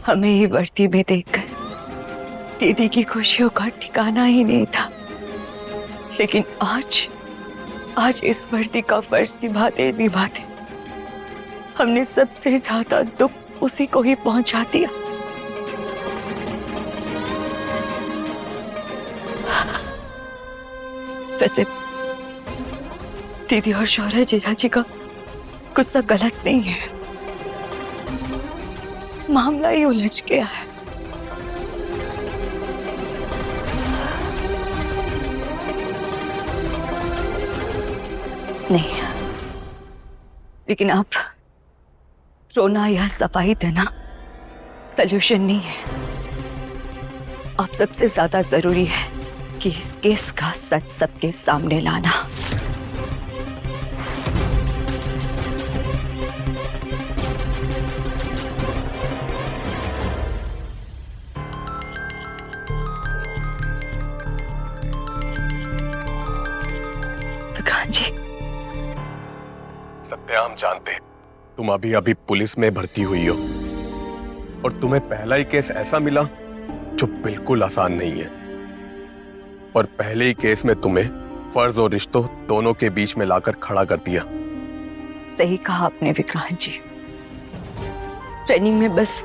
हमें ही वर्दी में देखकर दीदी की खुशियों का ठिकाना ही नहीं था, लेकिन आज इस वर्दी का फर्ज निभाते निभाते हमने सबसे ज्यादा दुख उसी को ही पहुंचा दिया। वैसे दीदी और शौर्य जीजाजी का गुस्सा गलत नहीं है, मामला ही उलझ गया है। नहीं, लेकिन आप रोना या सफाई देना सलूशन नहीं है। आप सबसे ज्यादा जरूरी है कि इस केस का सच सबके सामने लाना। विक्रांत जी। सत्या, हम जानते हैं तुम अभी अभी पुलिस में भर्ती हुई हो और तुम्हें पहला ही केस ऐसा मिला जो बिल्कुल आसान नहीं है, और पहले ही केस में तुम्हें फर्ज और रिश्तों दोनों के बीच में लाकर खड़ा कर दिया। सही कहा आपने विक्रांत जी। ट्रेनिंग में बस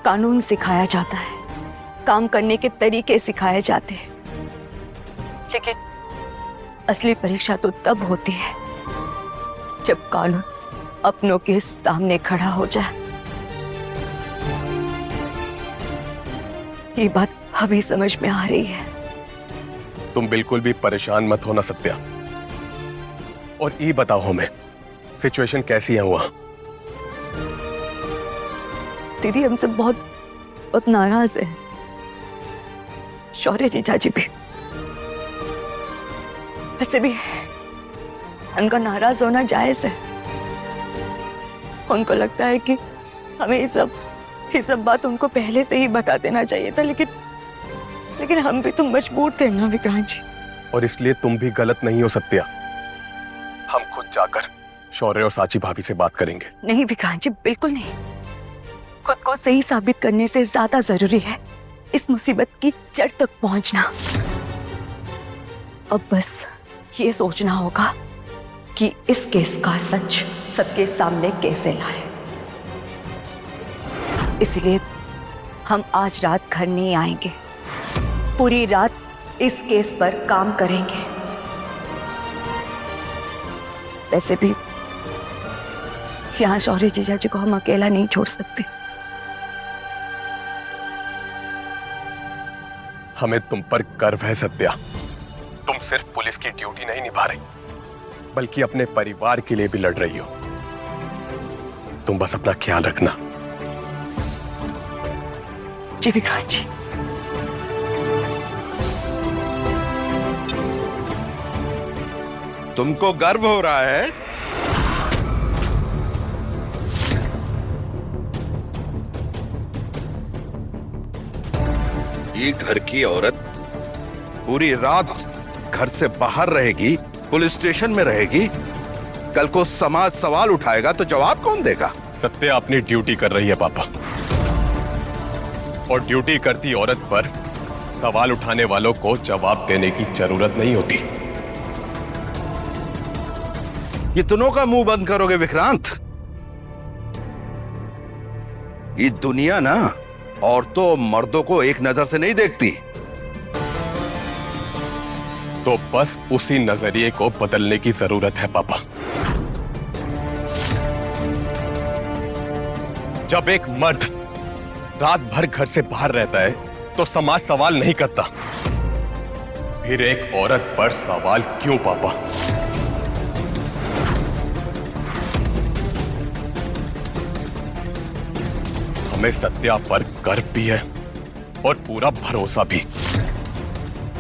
कानून सिखाया जाता है, काम करने के तरीके सिखाए जाते हैं, लेकिन असली परीक्षा तो तब होती है जब कानून अपनों के सामने खड़ा हो जाए। ये बात अभी समझ में आ रही है। तुम बिल्कुल भी परेशान मत होना सत्या, और ये बताओ हमें सिचुएशन कैसी है वहां? दीदी हमसे बहुत नाराज है, शौर्य जीजाजी भी। वैसे भी उनका नाराज होना जायज है। उनको लगता है कि हमें ये सब बात उनको पहले से ही बता देना चाहिए था, लेकिन हम भी तो मजबूर थे ना विक्रांत जी। और इसलिए तुम भी गलत नहीं हो सत्या। हम खुद जाकर शौर्य और साची भाभी से बात करेंगे। नहीं विक्रांत जी, बिल्कुल नहीं। खुद को सही साबित करने से ज्यादा जरूरी है इस मुसीबत की जड़ तक पहुंचना। अब बस ये सोचना होगा कि इस केस का सच सबके सामने कैसे लाए। इसलिए हम आज रात घर नहीं आएंगे, पूरी रात इस केस पर काम करेंगे। वैसे भी यहाँ शौर्य जीजाजी को हम अकेला नहीं छोड़ सकते। हमें तुम पर गर्व है सत्या। तुम सिर्फ पुलिस की ड्यूटी नहीं निभा रही, बल्कि अपने परिवार के लिए भी लड़ रही हो। तुम बस अपना ख्याल रखना। जी विक्रांत जी। तुमको गर्व हो रहा है? ये घर की औरत पूरी रात घर से बाहर रहेगी, पुलिस स्टेशन में रहेगी, कल को समाज सवाल उठाएगा तो जवाब कौन देगा? सत्या अपनी ड्यूटी कर रही है पापा, और ड्यूटी करती औरत पर सवाल उठाने वालों को जवाब देने की जरूरत नहीं होती। कितनों का मुंह बंद करोगे विक्रांत? ये दुनिया ना औरतों मर्दों को एक नजर से नहीं देखती। तो बस उसी नजरिए को बदलने की जरूरत है पापा। जब एक मर्द रात भर घर से बाहर रहता है तो समाज सवाल नहीं करता, फिर एक औरत पर सवाल क्यों पापा? हमें सत्या पर गर्व भी है और पूरा भरोसा भी।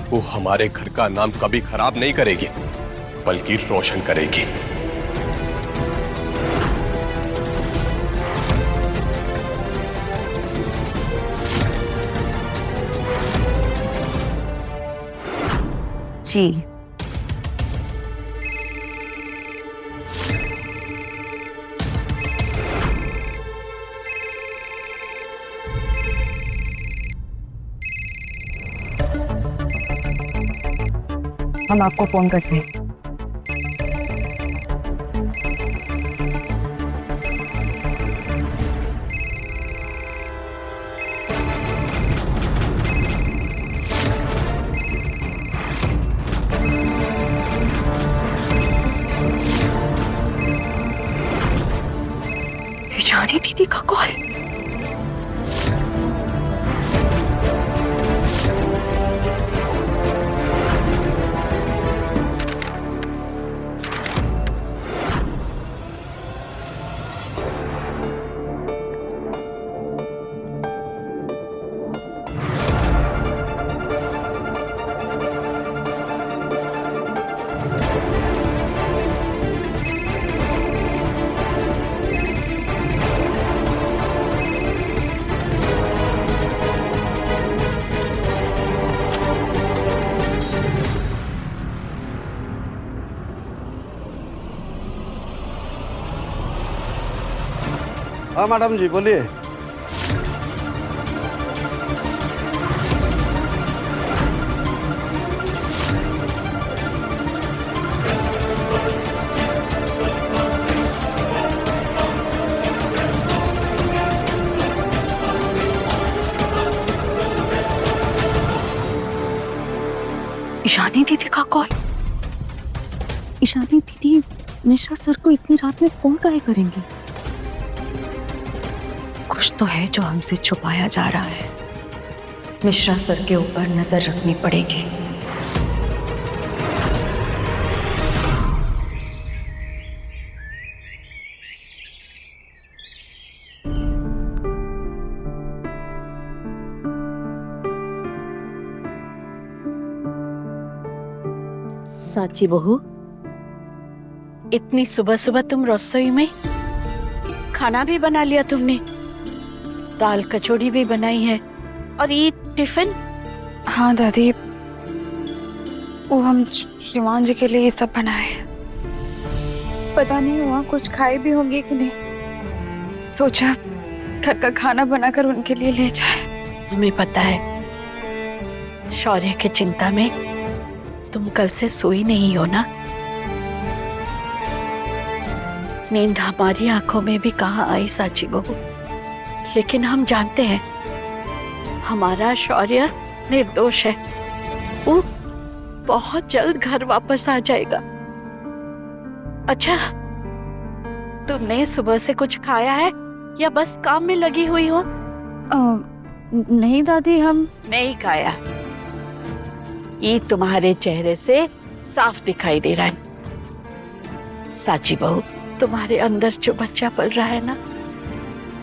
वो हमारे घर का नाम कभी खराब नहीं करेगी, बल्कि रोशन करेगी। जी हम आपको फोन करते हैं। ईशानी दीदी का कॉल। हाँ मैडम जी बोलिए। ईशानी दीदी का कॉल। ईशानी दीदी मिश्रा सर को इतनी रात में फोन काहे करेंगी? कुछ तो है जो हमसे छुपाया जा रहा है। मिश्रा सर के ऊपर नजर रखनी पड़ेगी। साची बहू, इतनी सुबह सुबह तुम रसोई में? खाना भी बना लिया तुमने? दाल कचौड़ी भी बनाई है और ये टिफिन? हाँ दादी, वो हम श्रीमान जी के लिए ये सब बनाए। पता नहीं वहाँ कुछ खाए भी होंगे कि नहीं, सोचा घर का खाना बनाकर उनके लिए ले जाए। हमें पता है शौर्य की चिंता में तुम कल से सोई नहीं हो ना। नींद हमारी आंखों में भी कहाँ आई साची बहू, लेकिन हम जानते हैं हमारा शौर्य निर्दोष है। वो बहुत जल्द घर वापस आ जाएगा। अच्छा, तुमने सुबह से कुछ खाया है या बस काम में लगी हुई हो? नहीं दादी, हम नहीं खाया। ये तुम्हारे चेहरे से साफ दिखाई दे रहा है। साची बहू, तुम्हारे अंदर जो बच्चा पल रहा है ना,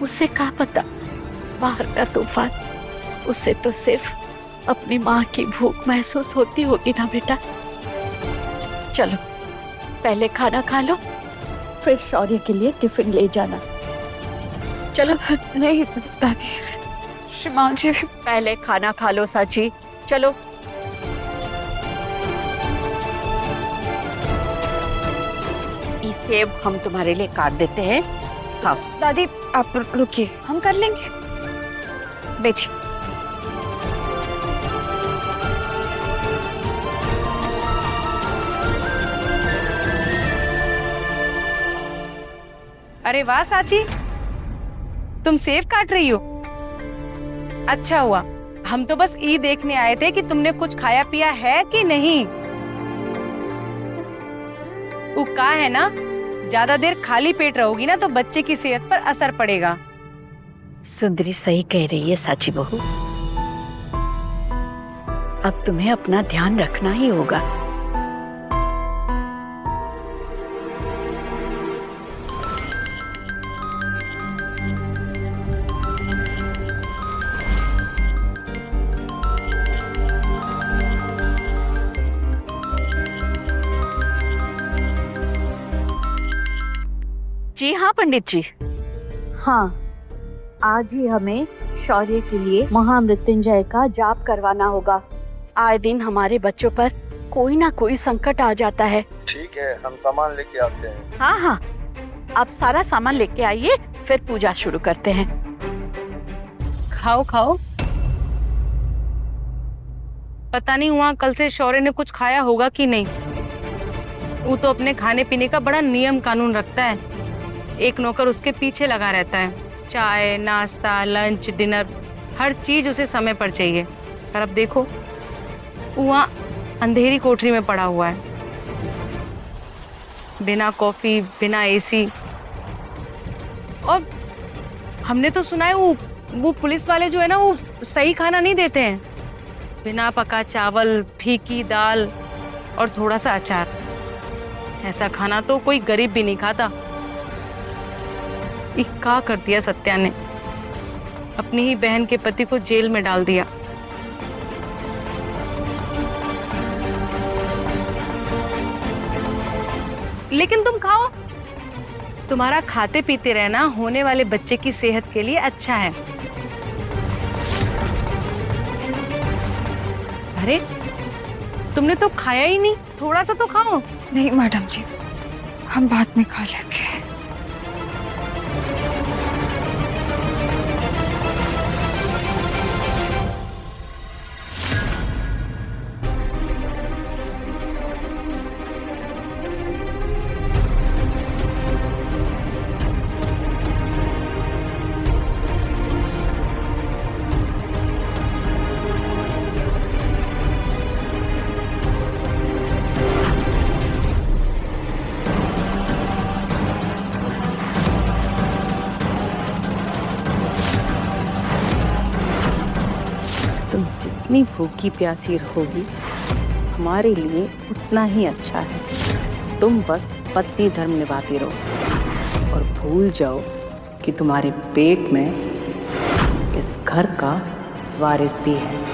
उसे क्या पता बाहर का तूफान। उसे तो सिर्फ अपनी माँ की भूख महसूस होती होगी ना बेटा। चलो पहले खाना खा लो, फिर शौर्य के लिए टिफिन ले जाना। चलो। नहीं दादी, श्रीमान जी भी। पहले खाना खा लो साची, चलो। ये सेब हम तुम्हारे लिए काट देते हैं, खाओ। दादी आप रुकिए, हम कर लेंगे। बैठिए। अरे वाह साची, तुम सेब काट रही हो? अच्छा हुआ, हम तो बस ये देखने आए थे कि तुमने कुछ खाया पिया है कि नहीं। वो कहा है ना, ज्यादा देर खाली पेट रहोगी ना तो बच्चे की सेहत पर असर पड़ेगा। सुंदरी सही कह रही है साची बहू। अब तुम्हें अपना ध्यान रखना ही होगा। जी हाँ पंडित जी। हाँ, आज ही हमें शौर्य के लिए महामृत्युंजय का जाप करवाना होगा। आए दिन हमारे बच्चों पर कोई ना कोई संकट आ जाता है। ठीक है, हम सामान लेके आते हैं। हाँ हाँ, आप सारा सामान लेके आइए, फिर पूजा शुरू करते हैं। खाओ खाओ। पता नहीं वहाँ कल से शौर्य ने कुछ खाया होगा कि नहीं। वो तो अपने खाने पीने का बड़ा नियम कानून रखता है। एक नौकर उसके पीछे लगा रहता है। चाय, नाश्ता, लंच, डिनर, हर चीज उसे समय पर चाहिए। पर अब देखो, वहाँ अंधेरी कोठरी में पड़ा हुआ है, बिना कॉफी, बिना एसी। और हमने तो सुना है वो पुलिस वाले जो है ना, वो सही खाना नहीं देते हैं। बिना पका चावल, फीकी दाल और थोड़ा सा अचार। ऐसा खाना तो कोई गरीब भी नहीं खाता। क्या कर दिया सत्या ने, अपनी ही बहन के पति को जेल में डाल दिया। लेकिन तुम खाओ, तुम्हारा खाते पीते रहना होने वाले बच्चे की सेहत के लिए अच्छा है। अरे तुमने तो खाया ही नहीं, थोड़ा सा तो खाओ। नहीं मैडम जी, हम बाद में खा लेंगे। तुम जितनी भूखी प्यासी रहोगी हमारे लिए उतना ही अच्छा है। तुम बस पत्नी धर्म निभाती रहो और भूल जाओ कि तुम्हारे पेट में इस घर का वारिस भी है।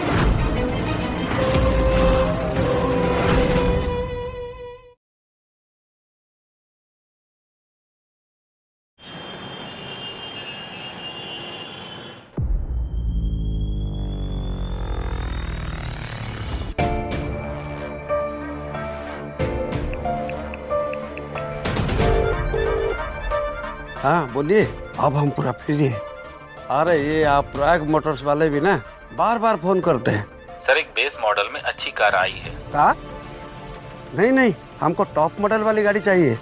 हाँ बोलिए। अब हम पूरा फ्री हैं। अरे ये आप प्रयाग मोटर्स वाले भी ना बार बार फोन करते हैं। सर एक बेस मॉडल में अच्छी कार आई है। कार? नहीं, हमको टॉप मॉडल वाली गाड़ी चाहिए,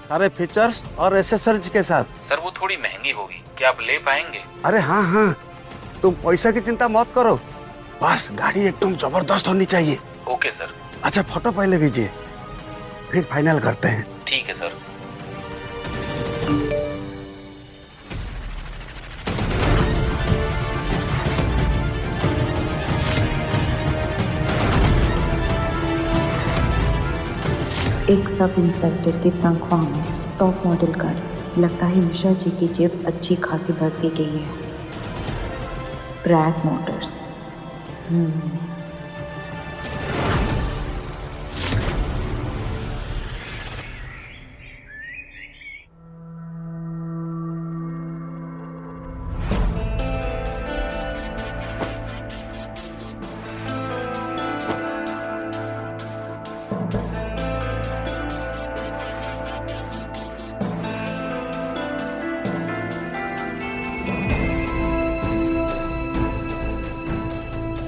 सारे फीचर्स और एसेसरीज के साथ। सर वो थोड़ी महंगी होगी, क्या आप ले पाएंगे? अरे हाँ, तुम पैसा की चिंता मत करो, बस गाड़ी एकदम जबरदस्त होनी चाहिए। Okay sir. अच्छा फोटो पहले भेजिए, फिर फाइनल करते हैं। ठीक है सर। एक सब इंस्पेक्टर की तनख्वाह में टॉप मॉडल गाड़ी, लगता है मिश्रा जी की जेब अच्छी खासी भर दी गई है। प्रयाग मोटर्स।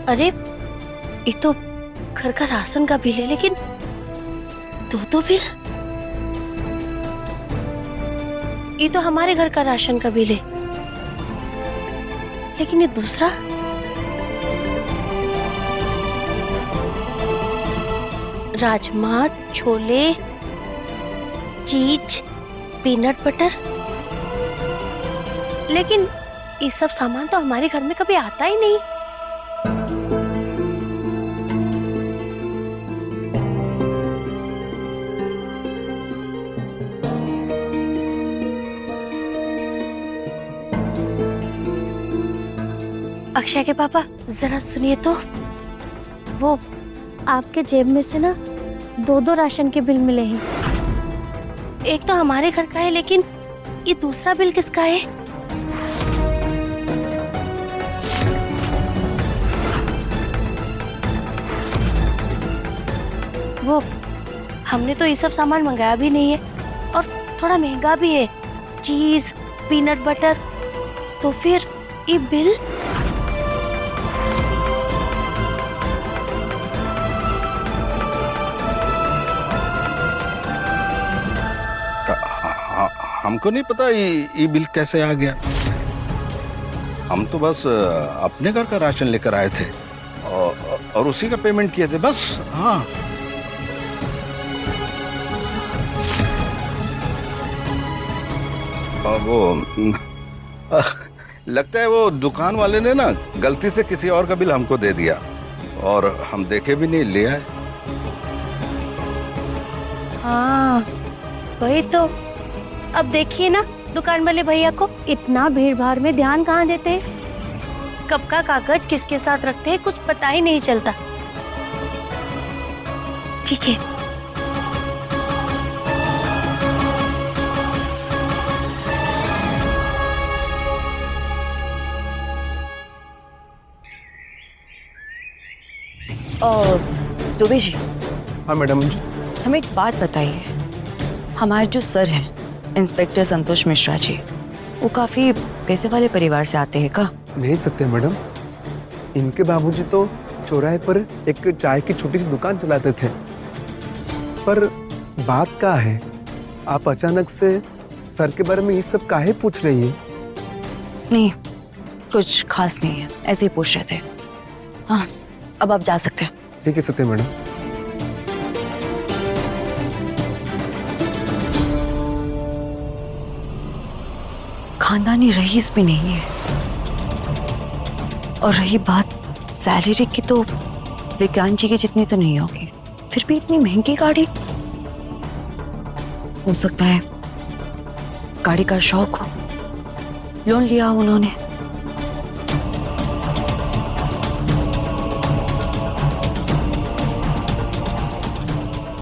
अरे ये तो घर का राशन का बिल है, लेकिन दो बिल। ये तो हमारे घर का राशन का बिल है, लेकिन ये दूसरा। राजमा, छोले, चीज, पीनट बटर। लेकिन ये सब सामान तो हमारे घर में कभी आता ही नहीं। अक्षय के पापा जरा सुनिए तो, वो आपके जेब में से ना दो राशन के बिल मिले हैं। एक तो हमारे घर का है, लेकिन ये दूसरा बिल किसका है? वो हमने तो ये सब सामान मंगाया भी नहीं है, और थोड़ा महंगा भी है, चीज, पीनट बटर। तो फिर ये बिल? हमको नहीं पता ये बिल कैसे आ गया। हम तो बस अपने घर का राशन लेकर आए थे और उसी का पेमेंट किए थे बस। हाँ, और वो लगता है वो दुकान वाले ने ना गलती से किसी और का बिल हमको दे दिया और हम देखे भी नहीं, ले आए। हाँ वही तो। अब देखिए ना, दुकान वाले भैया को इतना भीड़ भाड़ में ध्यान कहाँ देते हैं, कब का कागज किसके साथ रखते हैं कुछ पता ही नहीं चलता। ठीक है, और दुबे जी, हाँ मैडम जी। हमें एक बात बताइए, हमारे जो सर हैं इंस्पेक्टर संतोष मिश्रा जी, वो काफी पैसे वाले परिवार से आते हैं का? नहीं सत्य मैडम, इनके बाबूजी तो चौराहे पर एक चाय की छोटी सी दुकान चलाते थे। पर बात क्या है, आप अचानक से सर के बारे में ये सब काहे पूछ रही है? नहीं, कुछ खास नहीं है, ऐसे ही पूछ रहे थे। हाँ, अब आप जा सकते हैं। ठीक है सत्य मैडम। खानदानी रईस भी नहीं है, और रही बात सैलरी की तो विक्रांत जी की जितनी तो नहीं होगी, फिर भी इतनी महंगी गाड़ी। हो सकता है गाड़ी का शौक हो, लोन लिया हो उन्होंने।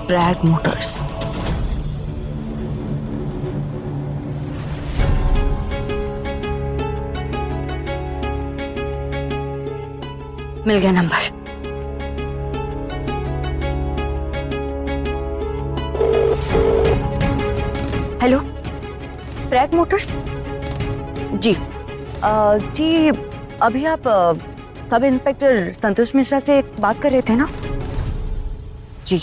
Bragg Motors. मिल गया नंबर। Hello, Bragg Motors ji. जी, अभी आप सब इंस्पेक्टर संतोष मिश्रा से बात कर रहे थे ना? जी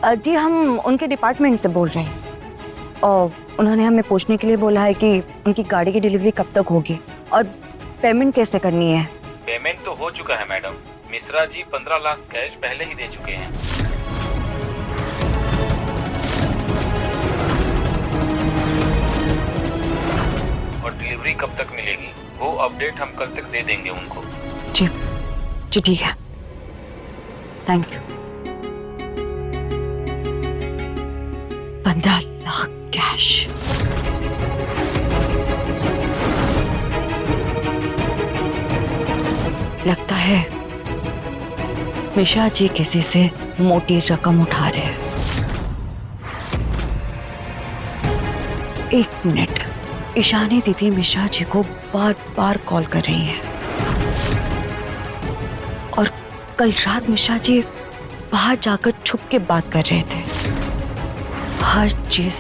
जी, हम उनके डिपार्टमेंट से बोल रहे हैं और उन्होंने हमें पूछने के लिए बोला है कि उनकी गाड़ी की डिलीवरी कब तक होगी और पेमेंट कैसे करनी है। पेमेंट तो हो चुका है मैडम, मिश्रा जी 15 लाख कैश पहले ही दे चुके हैं। और डिलीवरी कब तक मिलेगी वो अपडेट हम कल तक दे देंगे उनको। जी जी ठीक है, थैंक यू। 15 लाख कैश। लगता है मिश्रा जी किसी से मोटी रकम उठा रहे हैं। 1 मिनट, ईशानी दीदी मिश्रा जी को बार बार कॉल कर रही है और कल रात मिश्रा जी बाहर जाकर छुप के बात कर रहे थे। हर चीज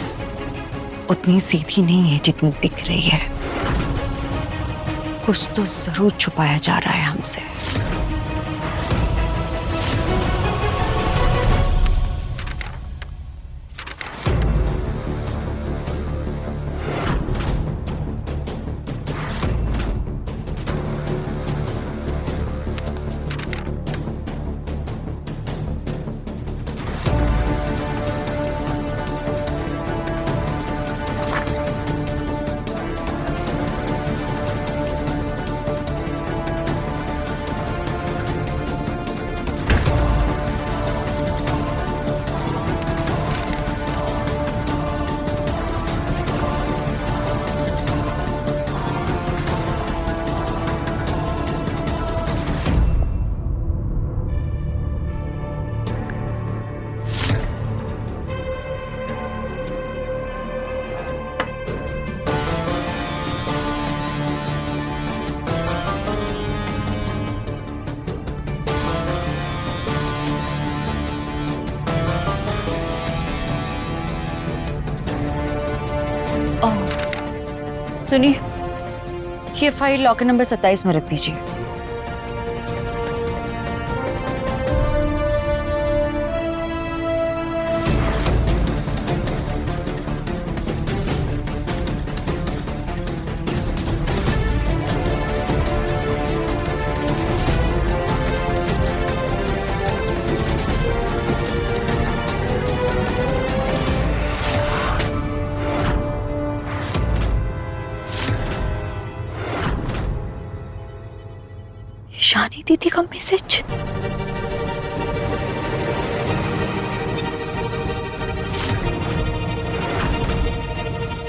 उतनी सीधी नहीं है जितनी दिख रही है, कुछ तो जरूर छुपाया जा रहा है हमसे। सुनिए, ये फाइल लॉकर नंबर 27 में रख दीजिए। दीदी का मैसेज।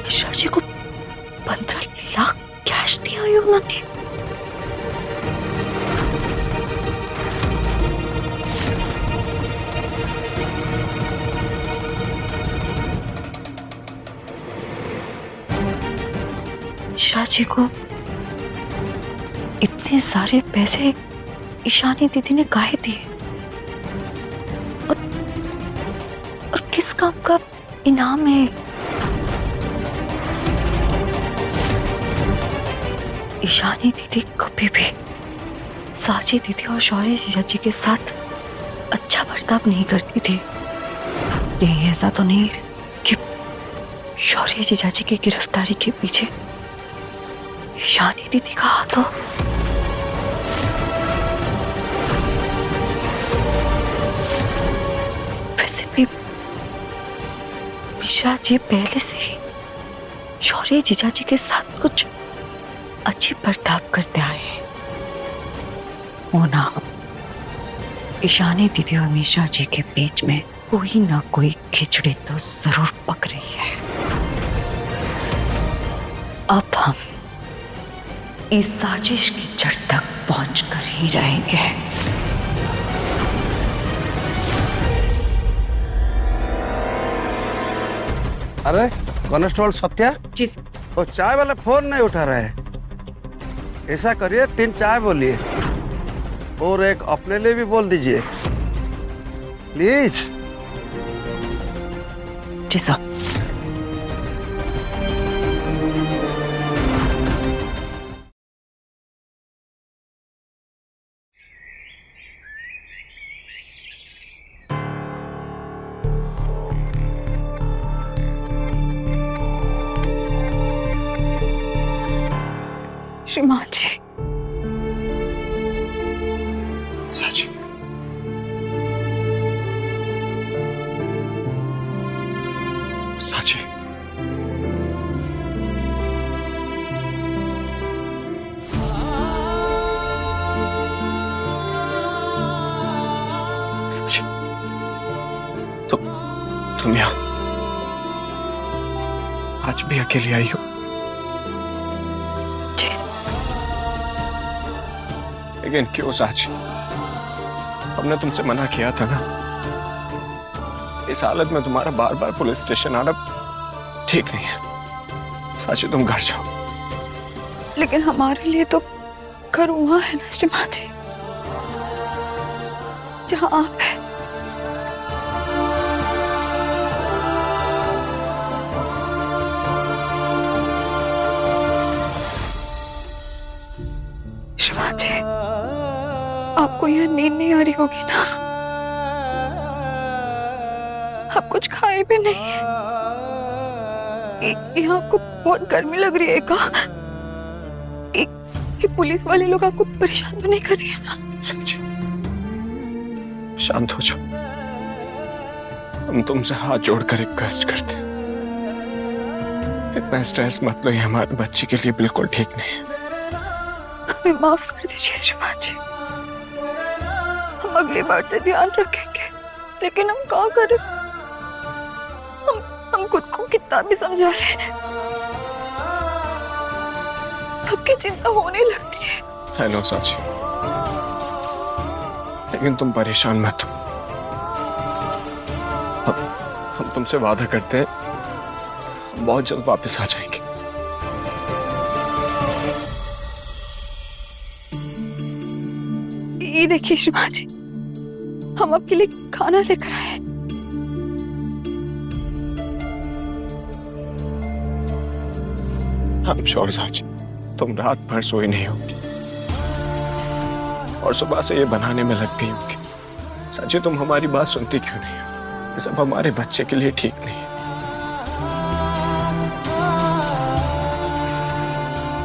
मिश्रा जी को 15 लाख कैश दिया है उन्होंने। मिश्रा जी को इतने सारे पैसे ईशानी दीदी ने काहे दिए और किस काम का इनाम है? ईशानी दीदी कभी भी साची दीदी और शौर्य जीजा जी के साथ अच्छा बर्ताव नहीं करती थी। यही ऐसा तो नहीं है कि शौर्य जीजा जी की गिरफ्तारी के पीछे ईशानी दीदी का हाथ हो? वैसे भी मिश्रा जी पहले से ही शौर्य जीजा जी के साथ कुछ अच्छी बर्ताव करते आए हैं। वो ना ईशानी दीदी और मिश्रा जी के बीच में कोई ना कोई खिचड़ी तो जरूर पक रही है। अब हम इस साजिश की जड़ तक पहुंचकर ही रहेंगे। अरे कांस्टेबल सत्या जी वो चाय वाला फोन नहीं उठा रहा है। ऐसा करिए 3 चाय बोलिए और एक अपने लिए भी बोल दीजिए प्लीज। जी साहब। श्रीमान जी, साची, साची, साची, तुम यहाँ आज भी अकेली आई हो? लेकिन क्यों साची? हमने तुमसे मना किया था ना। इस हालत में तुम्हारा बार बार पुलिस स्टेशन आना ठीक नहीं है। साची तुम घर जाओ। लेकिन हमारे लिए तो घर वहां है ना श्रीमान जी, जहां आप हैं। श्रीमान जी, आपको यहाँ नींद नहीं आ रही होगी ना? आप कुछ खाए भी नहीं है। यहाँ आपको बहुत गर्मी लग रही है क्या? ये पुलिस वाले लोग आपको परेशान तो नहीं कर रहे हैं ना? साची, शांत हो जाओ। हम तुमसे हाथ जोड़कर रिक्वेस्ट करते हैं, इतना स्ट्रेस मत लो। ये हमारे बच्चे के लिए बिल्कुल ठीक नहीं है। हमें माफ कर दीजिए श्रीमान जी, हम अगली बार से ध्यान रखेंगे। लेकिन हम क्या करें? हम खुद को कितना भी समझा लें, आपकी चिंता होने लगती है। है नो साची, लेकिन तुम परेशान मत हो। हम तुमसे वादा करते हैं, हम बहुत जल्द वापस आ जाएंगे। ये देखिए श्रीमान जी, हम आपके लिए खाना लेकर आए हैं। I'm sure साची, तुम रात भर सोई नहीं होगी और सुबह से ये बनाने में लग गई होगी। साची तुम हमारी बात सुनती क्यों नहीं हो? ये सब हमारे बच्चे के लिए ठीक नहीं है।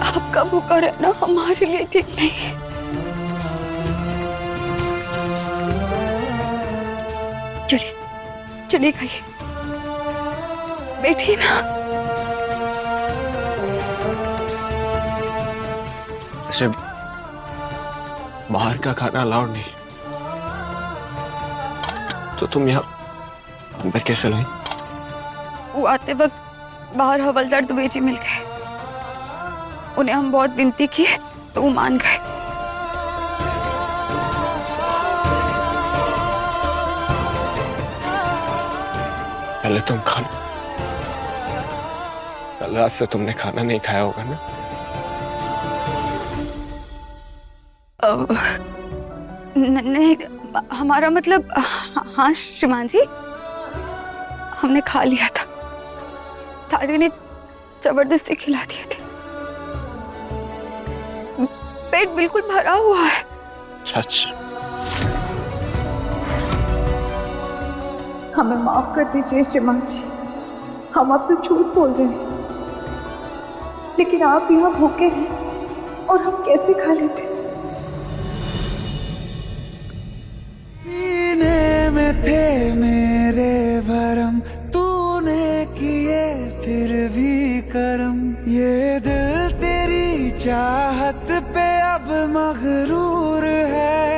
आपका भूखा रहना हमारे लिए ठीक नहीं है। चलिए चलिए खाइए, बैठिए ना। वैसे बाहर का खाना अलाउड नहीं, तो तुम यहाँ अंदर कैसे लाई? वो आते वक्त बाहर हवलदार दुबे जी मिल गए। उन्हें हम बहुत विनती की तो वो मान गए। पहले तुम खा लो। कल रात से तुमने खाना नहीं खाया होगा ना? नहीं, हमारा मतलब हाँ श्रीमान जी, हमने खा लिया था। दादी ने जबरदस्ती खिला दिए थे। पेट बिल्कुल भरा हुआ है। सच? हमें माफ कर दीजिए श्रीमान जी, हम आपसे झूठ बोल रहे हैं, लेकिन आप यहाँ भूखे हैं और हम कैसे खा लेते? सीने में थे मेरे भरम, तूने किए फिर भी करम। ये दिल तेरी चाहत पे अब मगरूर है।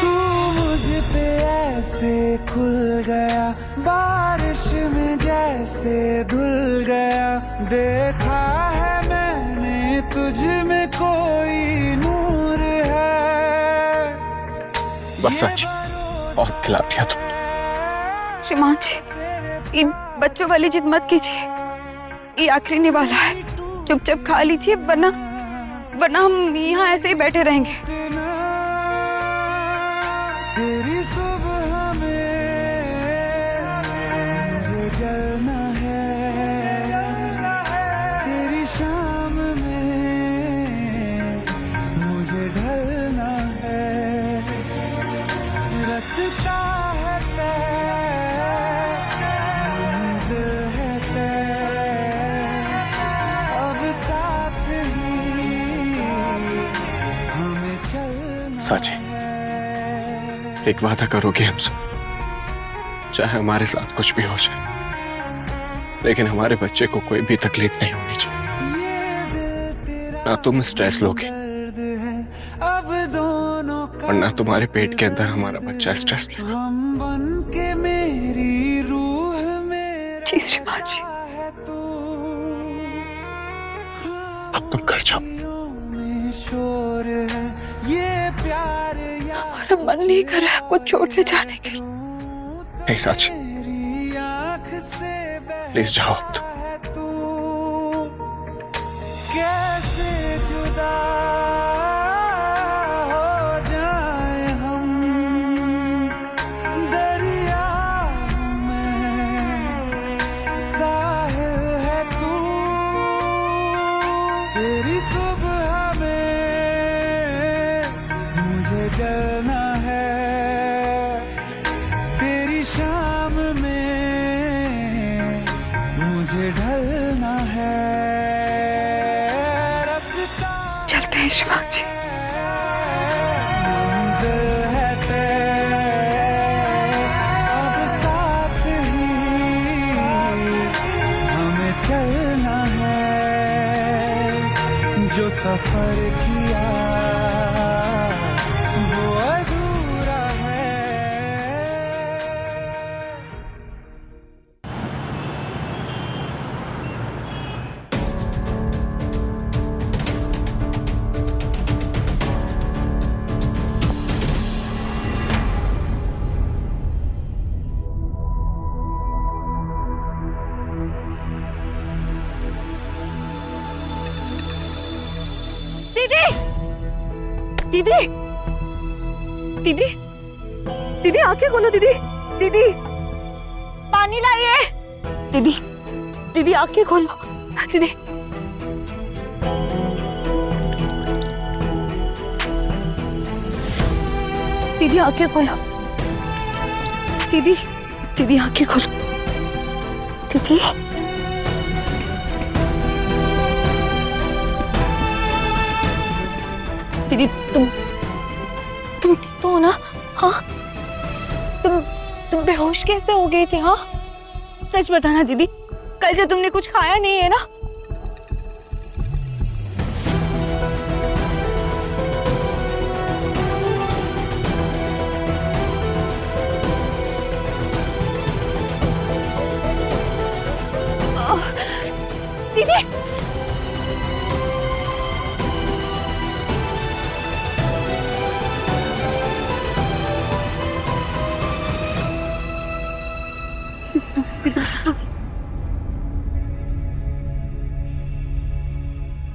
तू मुझ पे ऐसे खुल गया, बारिश में जैसे धुल गया। देखा है मैंने तुझ में कोई नूर है। बस सच, बहुत खिला दिया तुमने। श्रीमान जी, इन बच्चों वाली जिद मत कीजिए, ये आखिरी निवाला है। चुपचाप खा लीजिए, वरना हम यहाँ ऐसे ही बैठे रहेंगे। तेरी सुबह में मुझे जलना है, तेरी शाम में मुझे ढलना है। रास्ता है तय, मंजिल है तय, अब साथ ही हमें चलना। साची, एक वादा करोगे हमसे? चाहे हमारे साथ कुछ भी हो जाए, लेकिन हमारे बच्चे को कोई भी तकलीफ नहीं होनी चाहिए। ना तुम स्ट्रेस लोगे और ना तुम्हारे पेट के अंदर हमारा बच्चा स्ट्रेस लेगा। जी श्रीमान जी। अब तुम घर जाओ। हमारा मन नहीं कर रहा आपको छोड़ के जाने के लिए। नहीं साची, प्लीज जाओ अब तुम। कैसे जुदा हो जाए हम, दरिया में साहिल है तू। तेरी सुबह में मुझे जलना है, तेरी शाम में मुझे ढलना है। चलते हैं श्रीमान जी। मंजिल है तय, अब साथ ही हमें चलना है। जो सफर किया वो अधूरा है। दीदी, दीदी, दीदी आंखें खोलो दीदी, दीदी पानी लाइए। दीदी, दीदी आंखें खोलो दीदी। दीदी आंखें खोलो, दीदी, दीदी आंखें खोलो दीदी। दीदी तुम ठीक तो हो ना? हाँ, तुम बेहोश कैसे हो गई थी? हाँ सच बताना दीदी, कल से तुमने कुछ खाया नहीं है ना?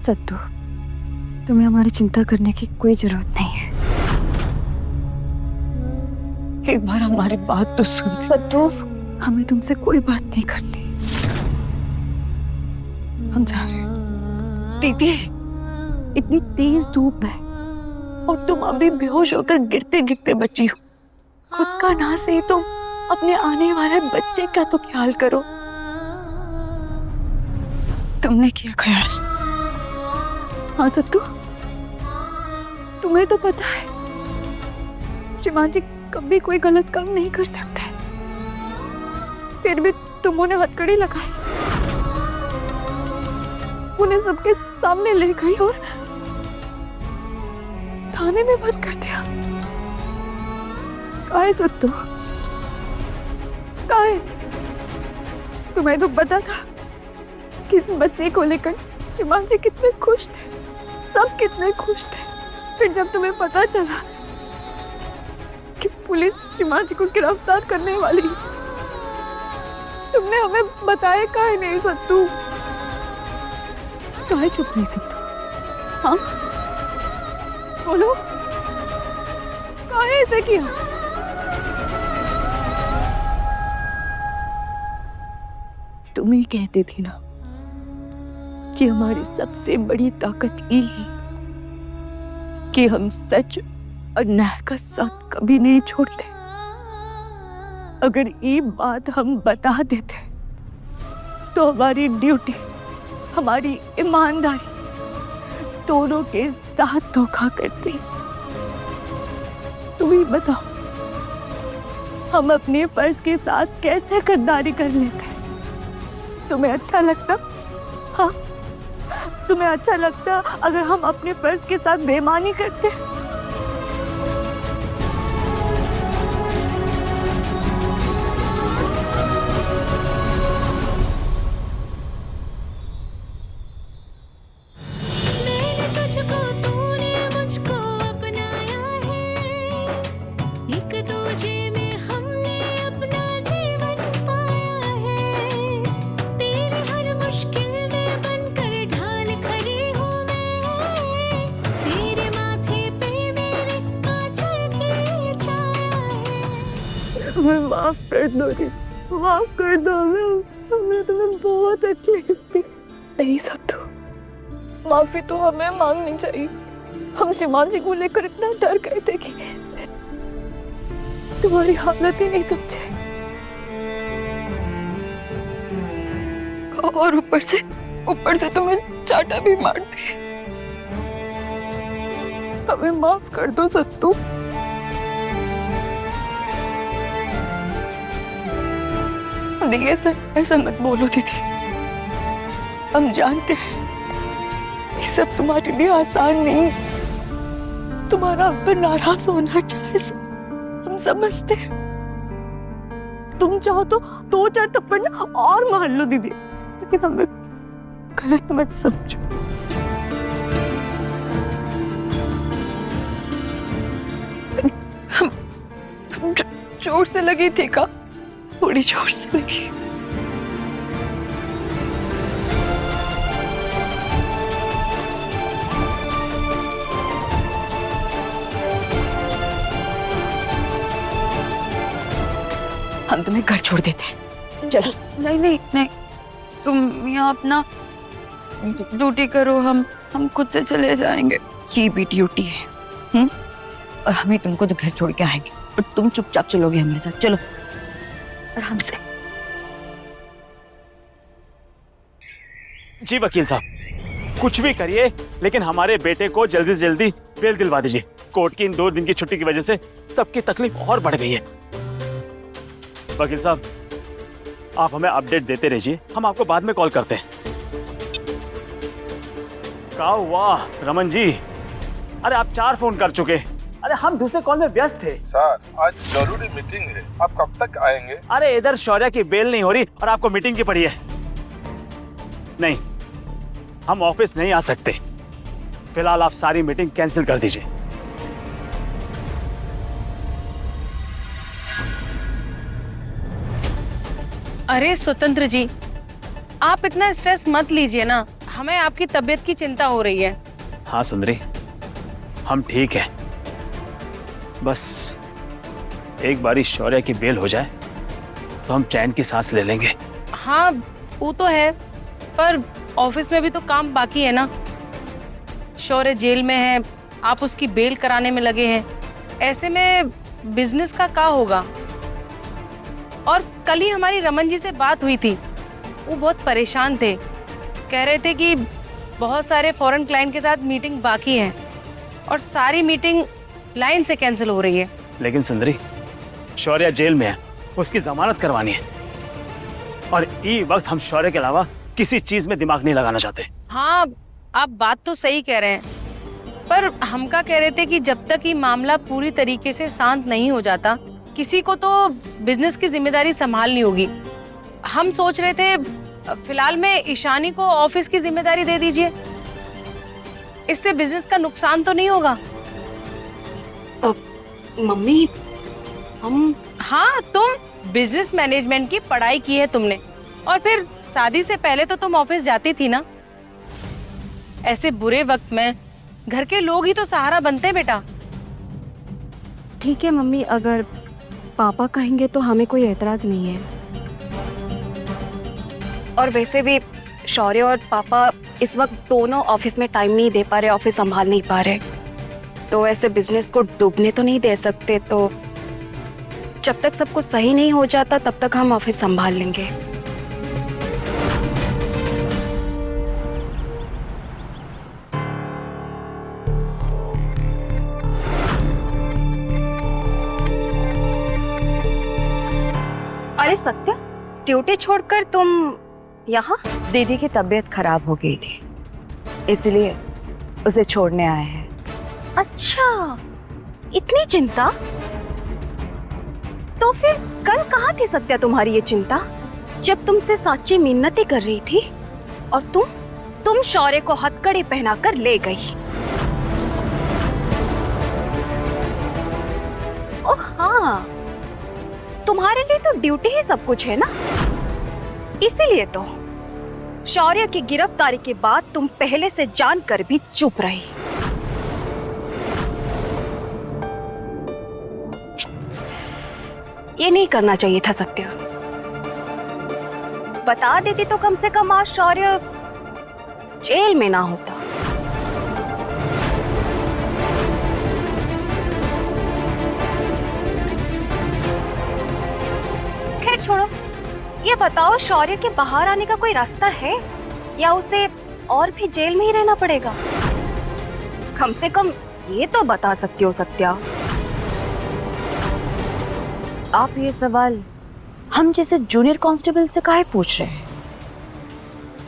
सत्तू, तुम्हें हमारी चिंता करने की कोई जरूरत नहीं है। एक बार हमारी बात तो सुन। सत्तू, हमें तुमसे कोई बात नहीं करनी। हम जा रहे हैं। दीदी, इतनी तेज धूप है और तुम अभी बेहोश होकर गिरते गिरते बची हो। खुद का ना सही तो अपने आने वाले बच्चे का तो ख्याल करो। तुमने किया ख्याल? हाँ सत्तू, तुम्हें तो पता है श्रीमान जी कभी कोई गलत काम नहीं कर सकते, फिर भी तुम उन्हें हथकड़ी लगाई, उन्हें सबके सामने ले गई और थाने में बंद कर दिया। काहे सत्तू, काहे? तुम्हें तो पता था कि इस बच्चे को लेकर श्रीमान जी कितने खुश थे, सब कितने खुश थे। फिर जब तुम्हें पता चला कि पुलिस श्रीमान जी को गिरफ्तार करने वाली, तुमने हमें बताया काहे नहीं सत्तू? काहे चुप नहीं सत्तू? हाँ बोलो, काहे ऐसे किया? तुम ही कहते थे ना कि हमारी सबसे बड़ी ताकत ये है कि हम सच और न्याय का साथ कभी नहीं छोड़ते। अगर ये बात हम बता देते तो हमारी ड्यूटी, हमारी ईमानदारी दोनों के साथ धोखा करती। तुम ही बताओ, हम अपने पर्स के साथ कैसे गद्दारी कर लेते? तुम्हें अच्छा लगता? हाँ, तुम्हें अच्छा लगता अगर हम अपने पर्स के साथ बेईमानी करते? हमें माफ कर दो, माफ कर दो हमें, हमने तुम्हें बहुत तकलीफ दी। नहीं सत्तू, माफी तो हमें मांगनी चाहिए। हम श्रीमान जी को लेकर इतना डर गए थे कि तुम्हारी हालत ही नहीं समझे, और ऊपर से तुम्हें चाटा भी मार दिए। हमें माफ कर दो सत्तू। दीदी ऐसा मत बोलो दीदी, हम जानते हैं ये सब तुम्हारे लिए आसान नहीं। तुम्हारा अब नाराज होना चाहे हम समझते हैं। तुम चाहो तो 2-4 थप्पड़ और मार लो दीदी, लेकिन हमें गलत मत समझो। जोर से लगी थी का? थोड़ी जोर से लगी। हम तुम्हें घर छोड़ देते हैं, चलो। नहीं, तुम यहाँ अपना ड्यूटी करो, हम खुद से चले जाएंगे। ये भी ड्यूटी है, और हमें तुमको तो घर छोड़ के आएंगे, और तुम चुपचाप चलोगे हमारे साथ। चलो आराम से। जी वकील साहब, कुछ भी करिए लेकिन हमारे बेटे को जल्दी से जल्दी बेल दिलवा दीजिए। कोर्ट की इन 2 दिन की छुट्टी की वजह से सबकी तकलीफ और बढ़ गई है। वकील साहब, आप हमें अपडेट देते रहिए, हम आपको बाद में कॉल करते हैं। क्या हुआ रमन जी? अरे आप 4 फोन कर चुके। अरे हम दूसरे कॉल में व्यस्त थे। सर, आज जरूरी मीटिंग है, आप कब तक आएंगे? अरे इधर शौर्या की बेल नहीं हो रही और आपको मीटिंग की पड़ी है। नहीं, हम ऑफिस नहीं आ सकते। फिलहाल आप सारी मीटिंग कैंसिल कर दीजिए। अरे स्वतंत्र जी, आप इतना स्ट्रेस मत लीजिए ना। हमें आपकी तबीयत की चिंता हो रही है। हाँ सुंदरी, हम ठीक हैं। बस एक बारी शौर्य की बेल हो जाए तो हम चैन की सांस ले लेंगे। हाँ वो तो है, पर ऑफिस में भी तो काम बाकी है ना। शौर्य जेल में है, आप उसकी बेल कराने में लगे हैं, ऐसे में बिजनेस का क्या होगा। और कल ही हमारी रमन जी से बात हुई थी, वो बहुत परेशान थे, कह रहे थे कि बहुत सारे फॉरेन क्लाइंट के साथ मीटिंग बाकी है और सारी मीटिंग लाइन से कैंसिल हो रही है। लेकिन सुंदरी, शौर्य जेल में है, उसकी जमानत करवानी है और इस वक्त हम शौर्य के अलावा किसी चीज में दिमाग नहीं लगाना चाहते। हाँ आप बात तो सही कह रहे हैं, पर हम क्या कह रहे थे कि जब तक ये मामला पूरी तरीके से शांत नहीं हो जाता, किसी को तो बिजनेस की जिम्मेदारी संभालनी होगी। हम सोच रहे थे फिलहाल में ईशानी को ऑफिस की जिम्मेदारी दे दीजिए, इससे बिजनेस का नुकसान तो नहीं होगा। मम्मी हम हाँ, तुम बिजनेस मैनेजमेंट की पढ़ाई की है तुमने, और फिर शादी से पहले तो तुम ऑफिस जाती थी ना। ऐसे बुरे वक्त में घर के लोग ही तो सहारा बनते हैं बेटा। ठीक है मम्मी, अगर पापा कहेंगे तो हमें कोई एतराज नहीं है। और वैसे भी शौर्य और पापा इस वक्त दोनों ऑफिस में टाइम नहीं दे पा रहे, ऑफिस संभाल नहीं पा रहे, तो ऐसे बिजनेस को डूबने तो नहीं दे सकते। तो जब तक सब कुछ सही नहीं हो जाता तब तक हम ऑफिस संभाल लेंगे। अरे सत्या, ड्यूटी छोड़कर तुम यहाँ? दीदी की तबीयत खराब हो गई थी, इसलिए उसे छोड़ने आए हैं। अच्छा, इतनी चिंता? तो फिर कल कहाँ थी सत्या तुम्हारी ये चिंता, जब तुमसे साची मिन्नतें कर रही थी और तुम शौर्य को हथकड़ी पहनाकर ले गई। ओह हाँ, तुम्हारे लिए तो ड्यूटी ही सब कुछ है ना, इसीलिए तो शौर्य की गिरफ्तारी के बाद तुम पहले से जानकर भी चुप रही। ये नहीं करना चाहिए था सत्या, बता देती तो कम से कम आज शौर्य जेल में ना होता। खैर छोड़ो, ये बताओ शौर्य के बाहर आने का कोई रास्ता है या उसे और भी जेल में ही रहना पड़ेगा? कम से कम ये तो बता सकती हो सत्या। आप ये सवाल हम जैसे जूनियर कांस्टेबल से काहे पूछ रहे हैं?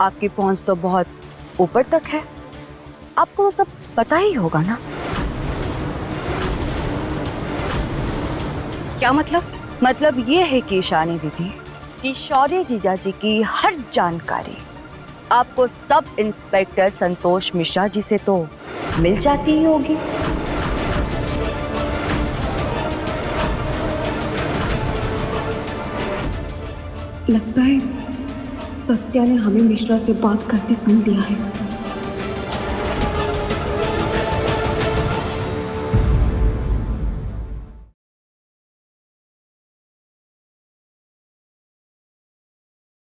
आपकी पहुंच तो बहुत ऊपर तक है, आपको वो सब पता ही होगा ना। क्या मतलब? मतलब ये है कि ईशानी दीदी कि शौर्य जीजा जी की हर जानकारी आपको सब इंस्पेक्टर संतोष मिश्रा जी से तो मिल जाती ही होगी। लगता है सत्या ने हमें मिश्रा से बात करते सुन लिया है।